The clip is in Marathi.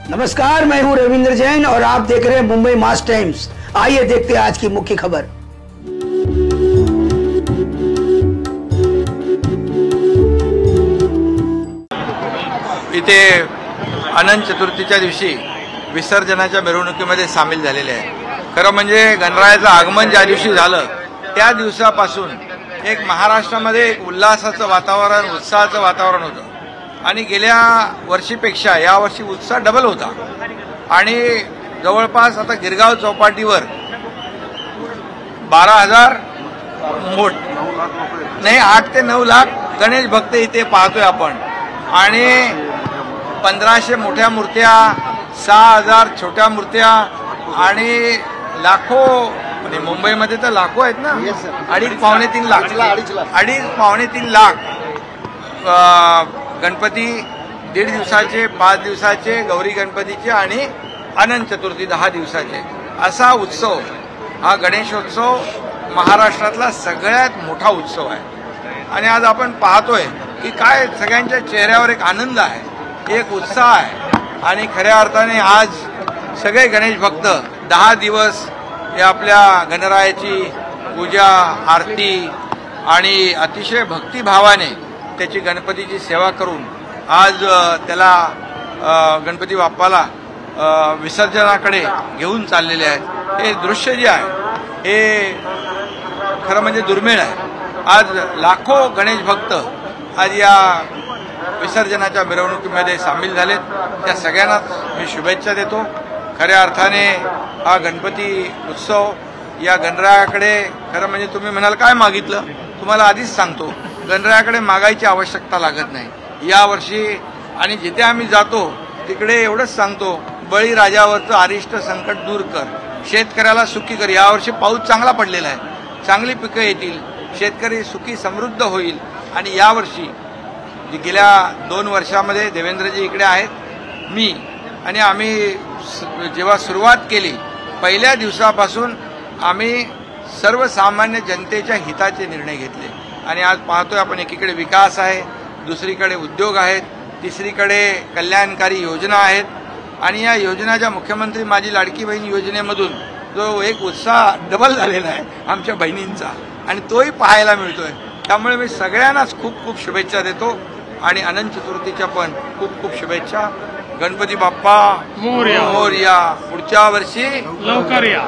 नमस्कार, मैं हूं रविंद्र जैन और आप देख रहे हैं मुंबई मास टाइम्स। आइए देखते हैं आज की मुख्य खबर। इथे अनंत चतुर्थीच्या दिवशी विसर्जनाच्या मिरवणुकीमध्ये सामील झालेले आहे। खरं म्हणजे गणरायाचं आगमन ज्या दिवशी झालं त्या दिवसापासून एक महाराष्ट्रामध्ये एक उल्हासाचं वातावरण, उत्साहाचं वातावरण होतं आणि गेल्या वर्षीपेक्षा यावर्षी उत्साह डबल होता आणि जवळपास आता गिरगाव चौपाटीवर 12,000 नाही 8 ते 9 लाख गणेश भक्त इथे पाहतोय आपण आणि 1500 मोठ्या मूर्त्या, 6,000 छोट्या मूर्त्या आणि लाखो, म्हणजे मुंबईमध्ये तर लाखो आहेत ना, 2.5-3 लाख 2.5-3 लाख गणपती 1.5 दिवसाचे, 5 दिवसाचे, गौरी गणपतीचे आणि अनंत चतुर्थी 10 दिवसाचे असा उत्सव, हा गणेशोत्सव महाराष्ट्रातला सगळ्यात मोठा उत्सव आहे। आणि आज आपण पाहतोय की काय सगळ्यांच्या चेहऱ्यावर एक आनंद आहे, एक उत्साह आहे आणि खऱ्या अर्थाने आज सगळे गणेश भक्त 10 दिवस या आपल्या गणरायाची पूजा, आरती आणि अतिशय भक्तिभावाने त्याची गणपतीची सेवा करून आज त्याला गणपती बाप्पाला विसर्जनाकडे घेऊन चाललेले आहेत। हे दृश्य जे आहे हे खरं म्हणजे दुर्मिळ आहे। आज लाखो गणेश भक्त आज या विसर्जनाच्या मिरवणुकीमध्ये सामील झालेत। त्या सगळ्यांनाच मी शुभेच्छा देतो। खऱ्या अर्थाने हा गणपती उत्सव या गणरायाकडे, खरं म्हणजे तुम्ही म्हणाल काय मागितलं, तुम्हाला आधीच सांगतो गणरायाकडे मागायची आवश्यकता लागत नाही यावर्षी। आणि जिथे आम्ही जातो तिकडे एवढंच सांगतो, बळीराजावरचं अरिष्ट संकट दूर कर, शेतकऱ्याला सुखी कर। यावर्षी पाऊस चांगला पडलेला आहे, चांगली पिकं येतील, शेतकरी सुखी समृद्ध होईल। आणि यावर्षी गेल्या 2 वर्षामध्ये देवेंद्रजी इकडे आहेत, मी आणि आम्ही जेव्हा सुरुवात केली पहिल्या दिवसापासून आम्ही सर्वसामान्य जनतेच्या हिताचे निर्णय घेतले आणि आज पाहतोय आपण एकीकडे विकास आहे, दुसरीकडे उद्योग आहेत, तिसरीकडे कल्याणकारी योजना आहेत आणि या योजनाच्या मुख्यमंत्री माझी लाडकी बहीण योजनेमधून जो एक उत्साह डबल झालेला आहे आमच्या बहिणींचा आणि तोही पाहायला मिळतोय। त्यामुळे मी सगळ्यांनाच खूप खूप शुभेच्छा देतो आणि अनंत चतुर्थीच्या पण खूप खूप शुभेच्छा। गणपती बाप्पा मोरया, पुढच्या वर्षी लवकर या।